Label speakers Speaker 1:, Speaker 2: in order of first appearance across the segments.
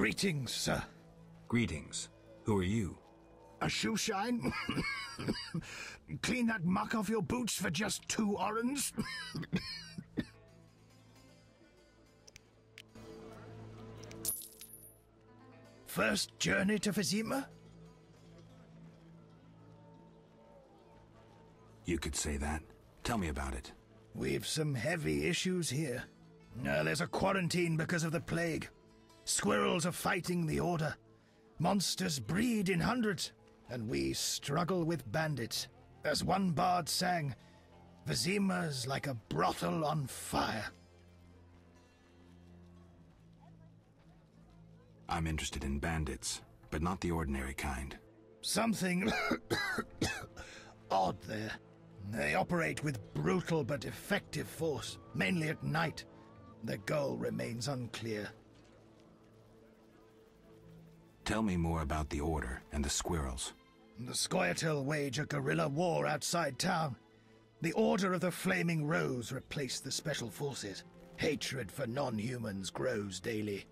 Speaker 1: Greetings, sir.
Speaker 2: Greetings. Who are you?
Speaker 1: A shoe shine? Clean that muck off your boots for just 2 orens? First journey to Vizima?
Speaker 2: You could say that. Tell me about it.
Speaker 1: We've some heavy issues here. There's a quarantine because of the plague. Squirrels are fighting the Order. Monsters breed in hundreds, and we struggle with bandits. As one bard sang, Vizima's like a brothel on fire.
Speaker 2: I'm interested in bandits, but not the ordinary kind.
Speaker 1: Something odd there. They operate with brutal but effective force, mainly at night. Their goal remains unclear.
Speaker 2: Tell me more about the Order and the squirrels.
Speaker 1: The Scoia'tael wage a guerrilla war outside town. The Order of the Flaming Rose replaced the Special Forces. Hatred for non-humans grows daily.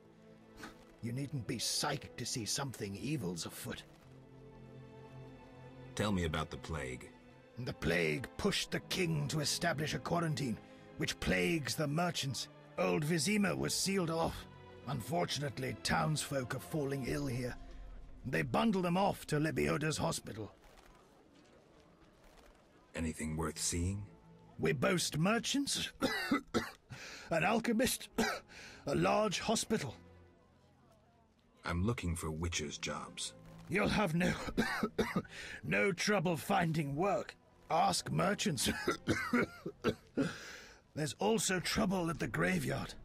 Speaker 1: You needn't be psyched to see something evil's afoot.
Speaker 2: Tell me about the plague.
Speaker 1: The plague pushed the king to establish a quarantine, which plagues the merchants. Old Vizima was sealed off. Unfortunately, townsfolk are falling ill here. They bundle them off to Lebioda's hospital.
Speaker 2: Anything worth seeing?
Speaker 1: We boast merchants, an alchemist, a large hospital.
Speaker 2: I'm looking for witches' jobs.
Speaker 1: You'll have no trouble finding work. Ask merchants. There's also trouble at the graveyard.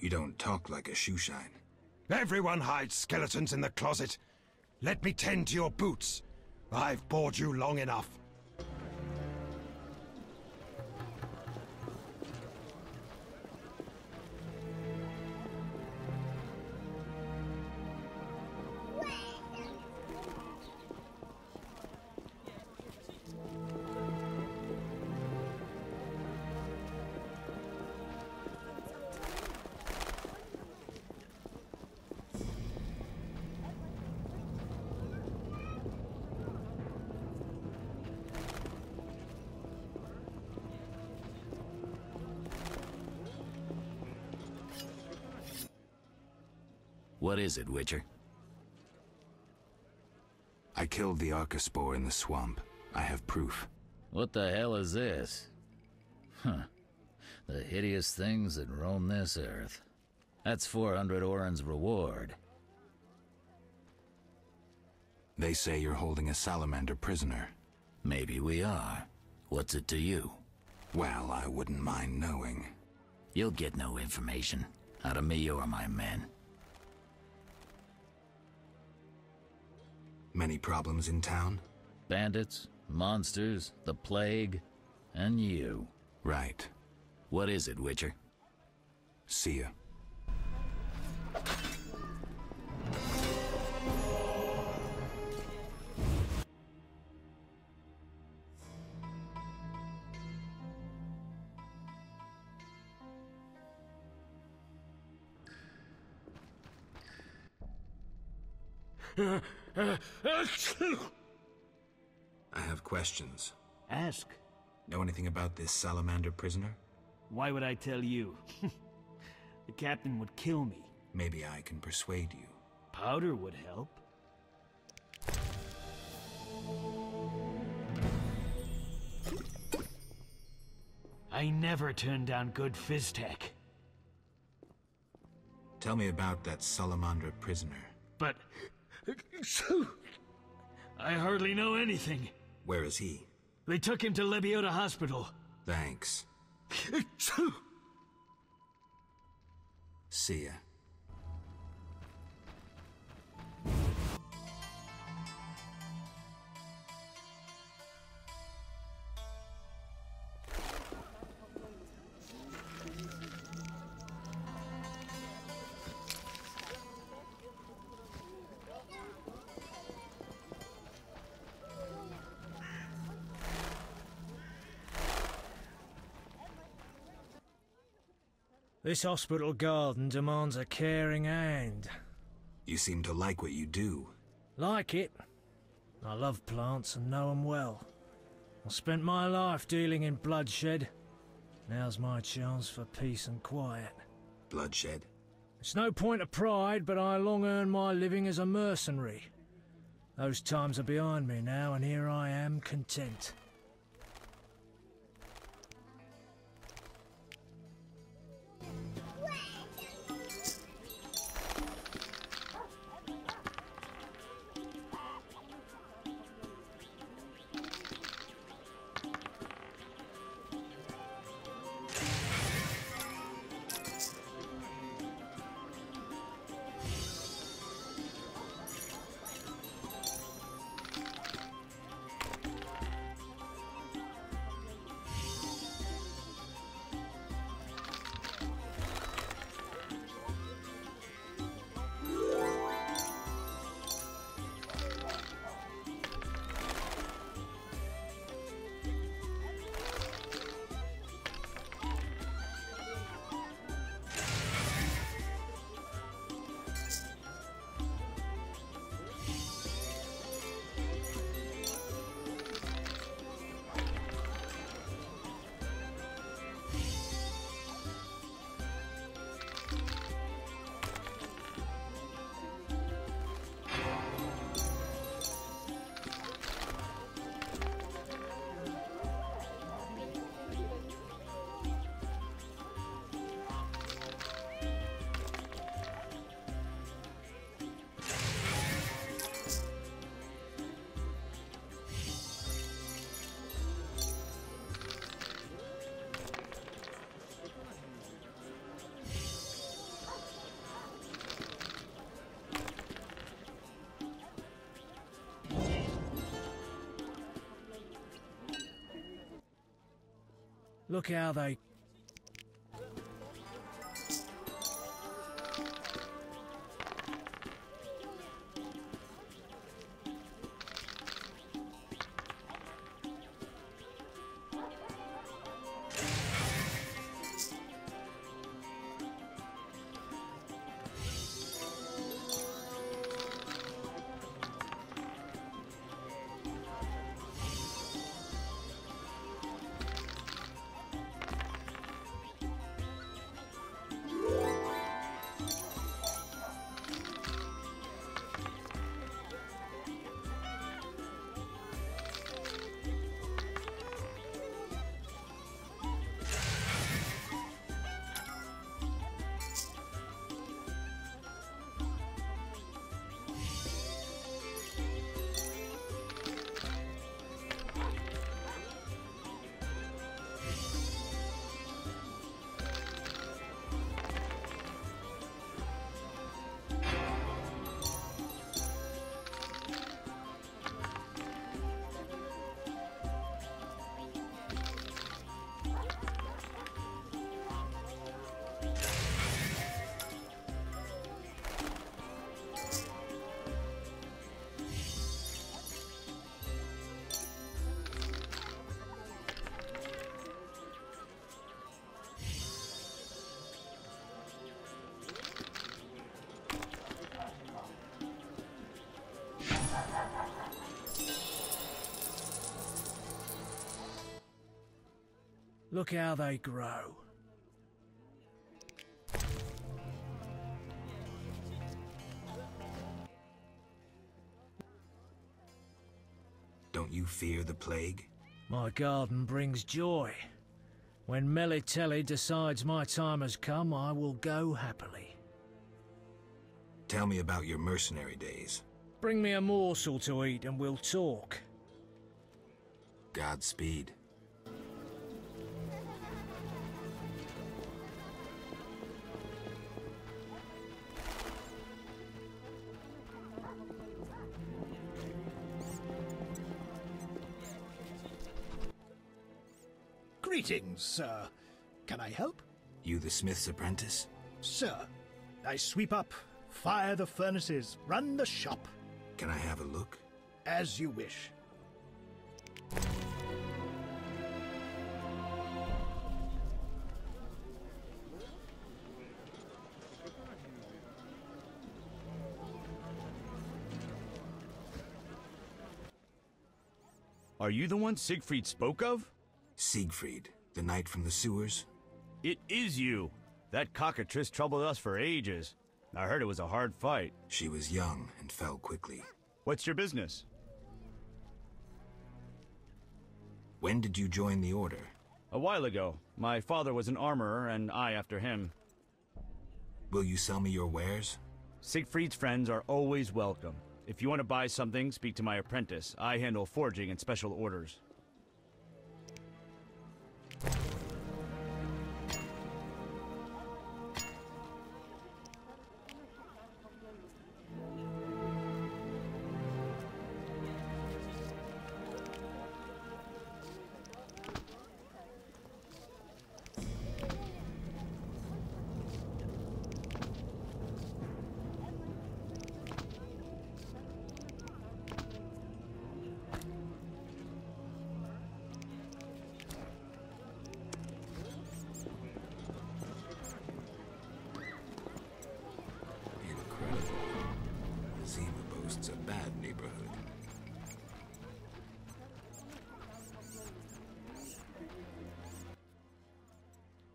Speaker 2: You don't talk like a shoeshine.
Speaker 3: Everyone hides skeletons in the closet. Let me tend to your boots. I've bored you long enough.
Speaker 4: What is it, Witcher?
Speaker 2: I killed the Arcaspore in the swamp. I have proof.
Speaker 4: What the hell is this? Huh. The hideous things that roam this earth. That's 400 Oren's reward.
Speaker 2: They say you're holding a salamander prisoner.
Speaker 4: Maybe we are. What's it to you?
Speaker 2: Well, I wouldn't mind knowing.
Speaker 4: You'll get no information. Out of me or my men.
Speaker 2: Many problems in town?
Speaker 4: Bandits, monsters, the plague, and you.
Speaker 2: Right.
Speaker 4: What is it, Witcher?
Speaker 2: See ya. I have questions.
Speaker 5: Ask.
Speaker 2: Know anything about this salamander prisoner?
Speaker 5: Why would I tell you? The captain would kill me.
Speaker 2: Maybe I can persuade you.
Speaker 5: Powder would help. I never turn down good Fizztech.
Speaker 2: Tell me about that salamander prisoner.
Speaker 5: But... I hardly know anything.
Speaker 2: Where is he?
Speaker 5: They took him to Lebioda Hospital.
Speaker 2: Thanks. See ya.
Speaker 6: This hospital garden demands a caring hand.
Speaker 2: You seem to like what you do.
Speaker 6: Like it? I love plants and know 'em well. I spent my life dealing in bloodshed. Now's my chance for peace and quiet.
Speaker 2: Bloodshed?
Speaker 6: It's no point of pride, but I long earned my living as a mercenary. Those times are behind me now, and here I am, content. Look how they... Look how they grow.
Speaker 2: Don't you fear the plague?
Speaker 6: My garden brings joy. When Melitele decides my time has come, I will go happily.
Speaker 2: Tell me about your mercenary days.
Speaker 6: Bring me a morsel to eat and we'll talk.
Speaker 2: Godspeed.
Speaker 1: Greetings, sir. Can I help?
Speaker 2: You the smith's apprentice?
Speaker 1: Sir, I sweep up, fire the furnaces, run the shop.
Speaker 2: Can I have a look?
Speaker 1: As you wish.
Speaker 7: Are you the one Siegfried spoke of?
Speaker 2: Siegfried, the knight from the sewers?
Speaker 7: It is you. That cockatrice troubled us for ages. I heard it was a hard fight.
Speaker 2: She was young and fell quickly.
Speaker 7: What's your business?
Speaker 2: When did you join the Order?
Speaker 7: A while ago. My father was an armorer, and I after him.
Speaker 2: Will you sell me your wares?
Speaker 7: Siegfried's friends are always welcome. If you want to buy something, speak to my apprentice. I handle forging and special orders.
Speaker 2: It's a bad neighborhood.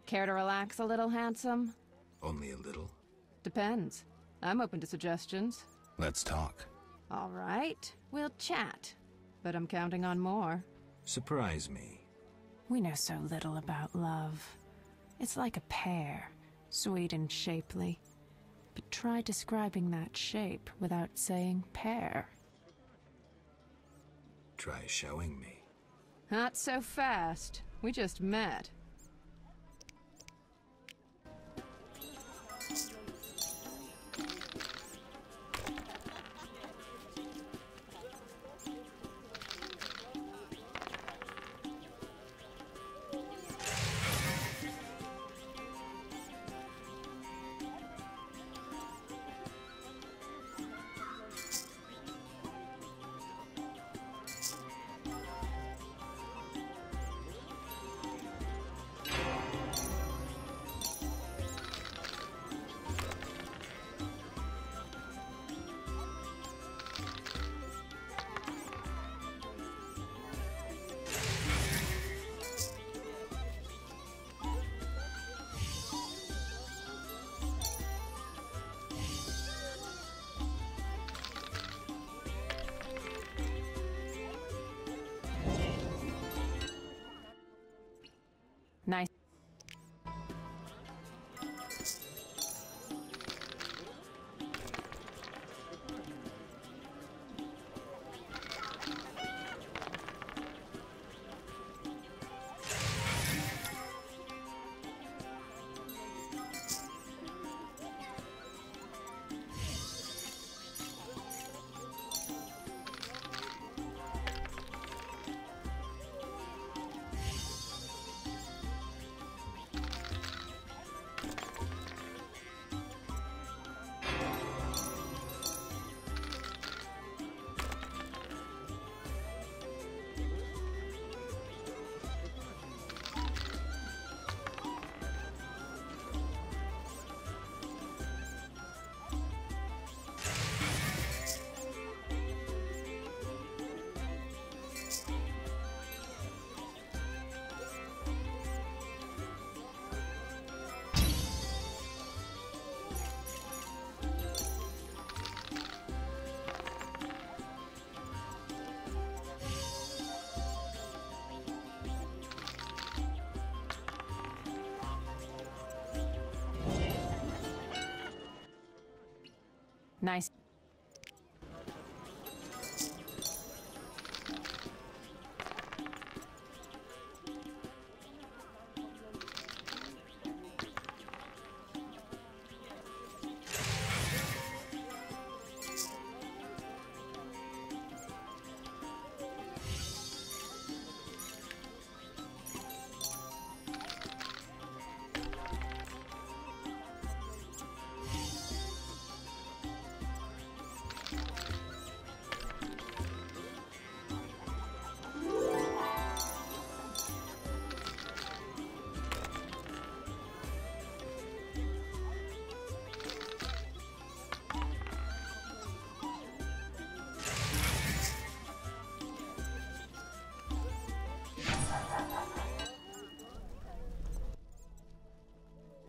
Speaker 8: Care to relax a little, handsome?
Speaker 2: Only a little.
Speaker 8: Depends. I'm open to suggestions.
Speaker 2: Let's talk.
Speaker 8: All right, we'll chat. But I'm counting on more.
Speaker 2: Surprise me.
Speaker 8: We know so little about love. It's like a pear, sweet and shapely. But try describing that shape without saying pear.
Speaker 2: Try showing me.
Speaker 8: Not so fast. We just met.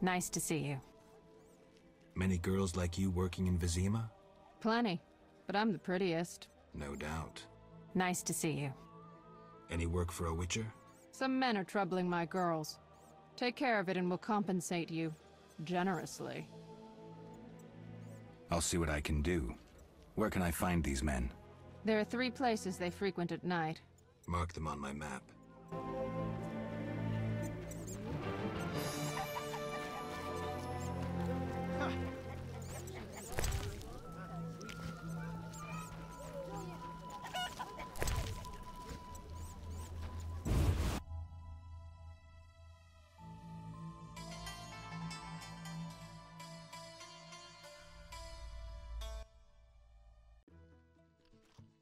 Speaker 8: Nice to see you.
Speaker 2: Many girls like you working in Vizima?
Speaker 8: Plenty, but I'm the prettiest.
Speaker 2: No doubt.
Speaker 8: Nice to see you.
Speaker 2: Any work for a witcher?
Speaker 8: Some men are troubling my girls. Take care of it and we'll compensate you. Generously.
Speaker 2: I'll see what I can do. Where can I find these men?
Speaker 8: There are 3 places they frequent at night.
Speaker 2: Mark them on my map.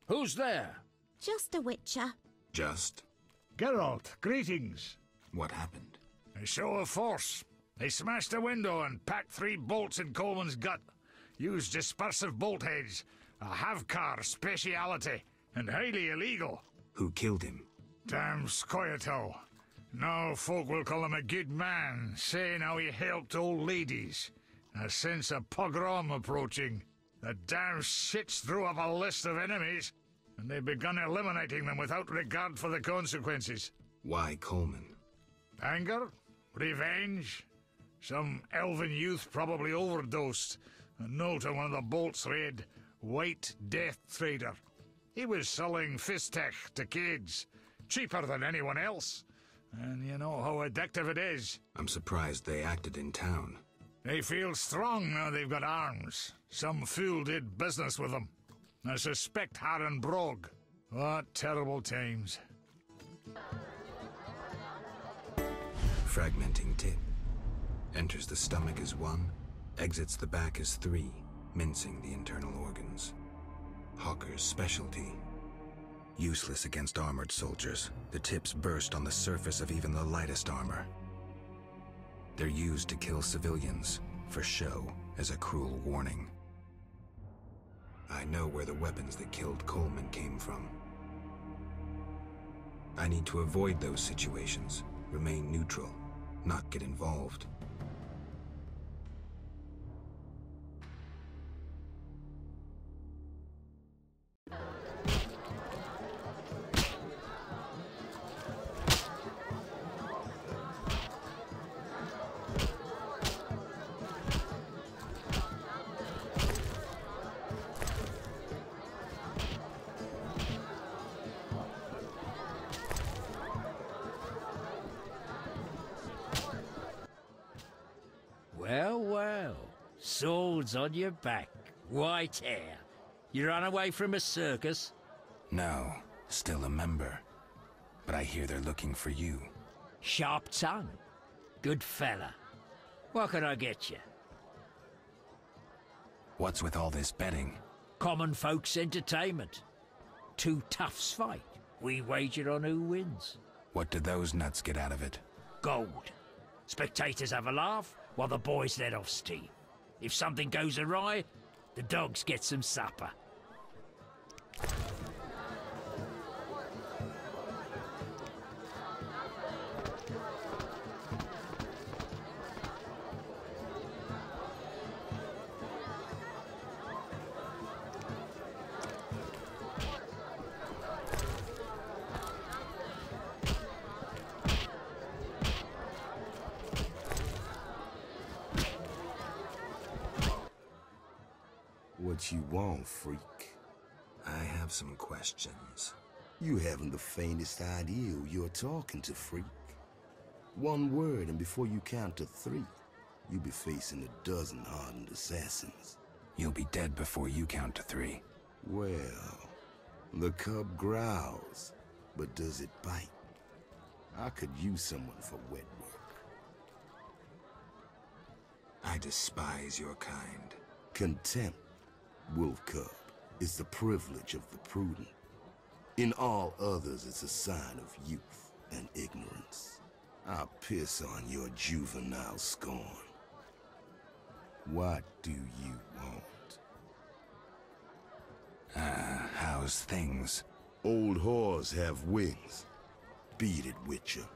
Speaker 4: Who's there?
Speaker 9: Just a witcher.
Speaker 2: Just?
Speaker 10: Geralt, greetings.
Speaker 2: What happened?
Speaker 10: A show of force. They smashed a window and packed 3 bolts in Coleman's gut. Used dispersive bolt heads. A Havkar speciality. And highly illegal.
Speaker 2: Who killed him?
Speaker 10: Damn Scoia'tael. Now folk will call him a good man, saying how he helped old ladies. A sense of pogrom approaching. The damn shits threw up a list of enemies, and they've begun eliminating them without regard for the consequences.
Speaker 2: Why Coleman?
Speaker 10: Anger? Revenge? Some elven youth probably overdosed. A note on one of the bolts read, White Death Trader. He was selling fisstech to kids. Cheaper than anyone else. And you know how addictive it is.
Speaker 2: I'm surprised they acted in town.
Speaker 10: They feel strong now they've got arms. Some fool did business with them. I suspect Harren Brog. What terrible times.
Speaker 2: Fragmenting tip. Enters the stomach as 1, exits the back as 3, mincing the internal organs. Hawker's specialty. Useless against armored soldiers, the tips burst on the surface of even the lightest armor. They're used to kill civilians, for show, as a cruel warning. I know where the weapons that killed Coleman came from. I need to avoid those situations, remain neutral, not get involved.
Speaker 11: Well. Swords on your back, white hair. You run away from a circus?
Speaker 2: No, still a member. But I hear they're looking for you.
Speaker 11: Sharp tongue. Good fella. What can I get you?
Speaker 2: What's with all this betting?
Speaker 11: Common folks' entertainment. 2 toughs fight. We wager on who wins.
Speaker 2: What do those nuts get out of it?
Speaker 11: Gold. Spectators have a laugh, while the boys let off steam. If something goes awry, the dogs get some supper.
Speaker 12: What you want, freak?
Speaker 2: I have some questions.
Speaker 12: You haven't the faintest idea who you're talking to, freak. 1 word, and before you count to 3, you'll be facing a dozen hardened assassins.
Speaker 2: You'll be dead before you count to 3.
Speaker 12: Well, the cub growls, but does it bite? I could use someone for wet work.
Speaker 2: I despise your kind.
Speaker 12: Contempt, wolf cub, is the privilege of the prudent. In all others, it's a sign of youth and ignorance. I'll piss on your juvenile scorn. What do you want?
Speaker 2: How's things?
Speaker 12: Old whores have wings. Beat it, Witcher.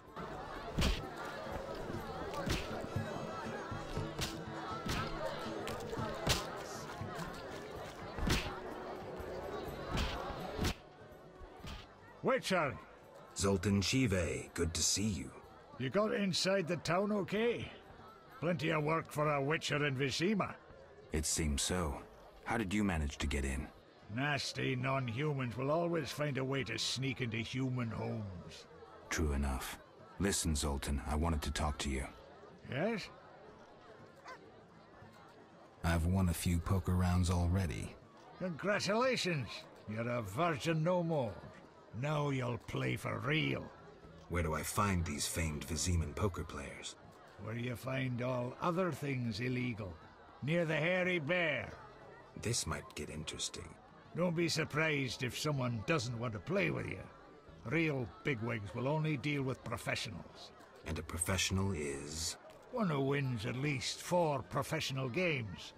Speaker 10: Witcher,
Speaker 2: Zoltan Chive, good to see you.
Speaker 10: you got inside the town okay? Plenty of work for a Witcher in Vizima.
Speaker 2: It seems so. How did you manage to get in?
Speaker 10: Nasty non-humans will always find a way to sneak into human homes.
Speaker 2: True enough. Listen, Zoltan, I wanted to talk to you.
Speaker 10: Yes?
Speaker 2: I've won a few poker rounds already.
Speaker 10: Congratulations! You're a virgin no more. Now you'll play for real.
Speaker 2: Where do I find these famed Viziman poker players?
Speaker 10: Where you find all other things illegal. Near the Hairy Bear.
Speaker 2: This might get interesting.
Speaker 10: Don't be surprised if someone doesn't want to play with you. Real bigwigs will only deal with professionals.
Speaker 2: And a professional is?
Speaker 10: One who wins at least 4 professional games.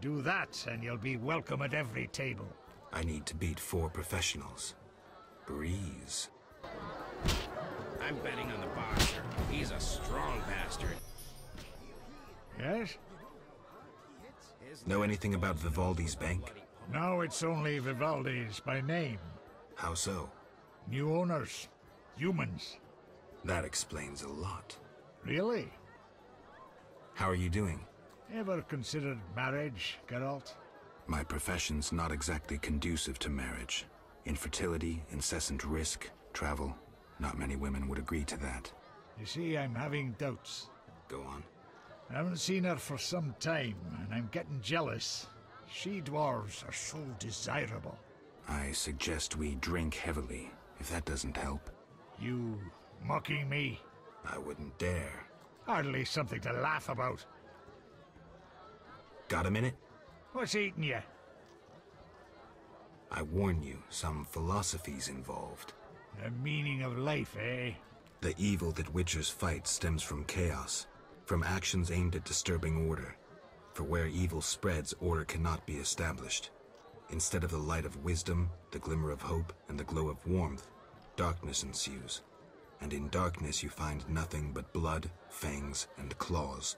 Speaker 10: Do that and you'll be welcome at every table.
Speaker 2: I need to beat 4 professionals. Breeze.
Speaker 11: I'm betting on the boxer. He's a strong bastard.
Speaker 10: Yes?
Speaker 2: Know anything about Vivaldi's bank?
Speaker 10: Now it's only Vivaldi's by name.
Speaker 2: How so?
Speaker 10: New owners. Humans.
Speaker 2: That explains a lot.
Speaker 10: Really?
Speaker 2: How are you doing?
Speaker 10: Ever considered marriage, Geralt?
Speaker 2: My profession's not exactly conducive to marriage. Infertility, incessant risk, travel. Not many women would agree to that.
Speaker 10: You see, I'm having doubts.
Speaker 2: Go on.
Speaker 10: I haven't seen her for some time, and I'm getting jealous. She-dwarves are so desirable.
Speaker 2: I suggest we drink heavily, if that doesn't help.
Speaker 10: You mocking me?
Speaker 2: I wouldn't dare.
Speaker 10: Hardly something to laugh about.
Speaker 2: Got a minute?
Speaker 10: What's eating you?
Speaker 2: I warn you, some philosophy's involved.
Speaker 10: The meaning of life, eh?
Speaker 2: The evil that Witchers fight stems from chaos, from actions aimed at disturbing order. For where evil spreads, order cannot be established. Instead of the light of wisdom, the glimmer of hope, and the glow of warmth, darkness ensues. And in darkness you find nothing but blood, fangs, and claws.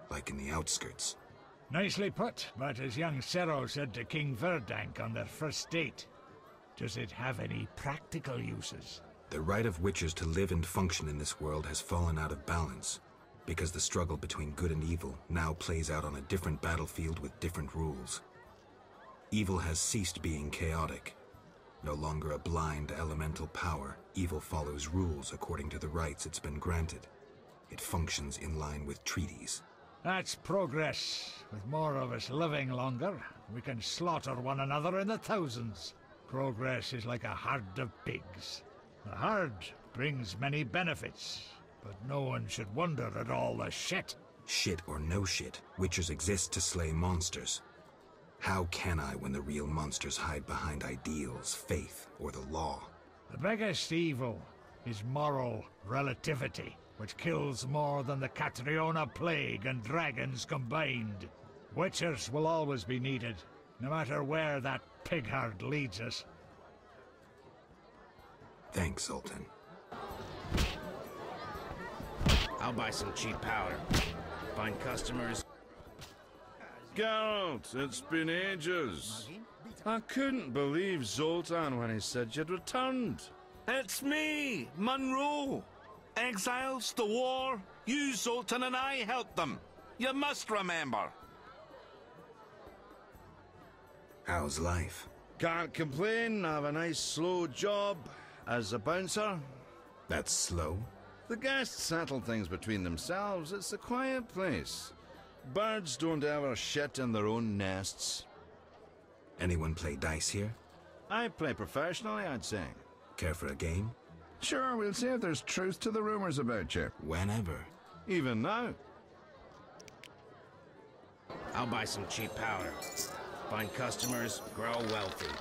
Speaker 2: Like in the outskirts.
Speaker 10: Nicely put, but as young Cero said to King Verdank on their first date, does it have any practical uses?
Speaker 2: The right of Witchers to live and function in this world has fallen out of balance, because the struggle between good and evil now plays out on a different battlefield with different rules. Evil has ceased being chaotic. No longer a blind elemental power, evil follows rules according to the rights it's been granted. It functions in line with treaties.
Speaker 10: That's progress. With more of us living longer, we can slaughter one another in the thousands. Progress is like a herd of pigs. The herd brings many benefits, but no one should wonder at all the shit.
Speaker 2: Shit or no shit, Witchers exist to slay monsters. How can I when the real monsters hide behind ideals, faith, or the law?
Speaker 10: The biggest evil is moral relativity, which kills more than the Catriona plague and dragons combined. Witchers will always be needed, no matter where that pig herd leads us.
Speaker 2: Thanks, Zoltan.
Speaker 11: I'll buy some cheap powder. Find customers.
Speaker 9: Geralt, it's been ages. I couldn't believe Zoltan when he said you'd returned.
Speaker 13: It's me, Monroe. Exiles, the war. You, Zoltan, and I helped them. You must remember.
Speaker 2: How's life?
Speaker 9: Can't complain. I have a nice slow job as a bouncer.
Speaker 2: That's slow?
Speaker 9: The guests settle things between themselves. It's a quiet place. Birds don't ever shit in their own nests.
Speaker 2: Anyone play dice here?
Speaker 9: I play professionally, I'd say.
Speaker 2: Care for a game?
Speaker 14: Sure, we'll see if there's truth to the rumors about you.
Speaker 2: Whenever.
Speaker 9: Even now.
Speaker 11: I'll buy some cheap powder. Find customers, grow wealthy.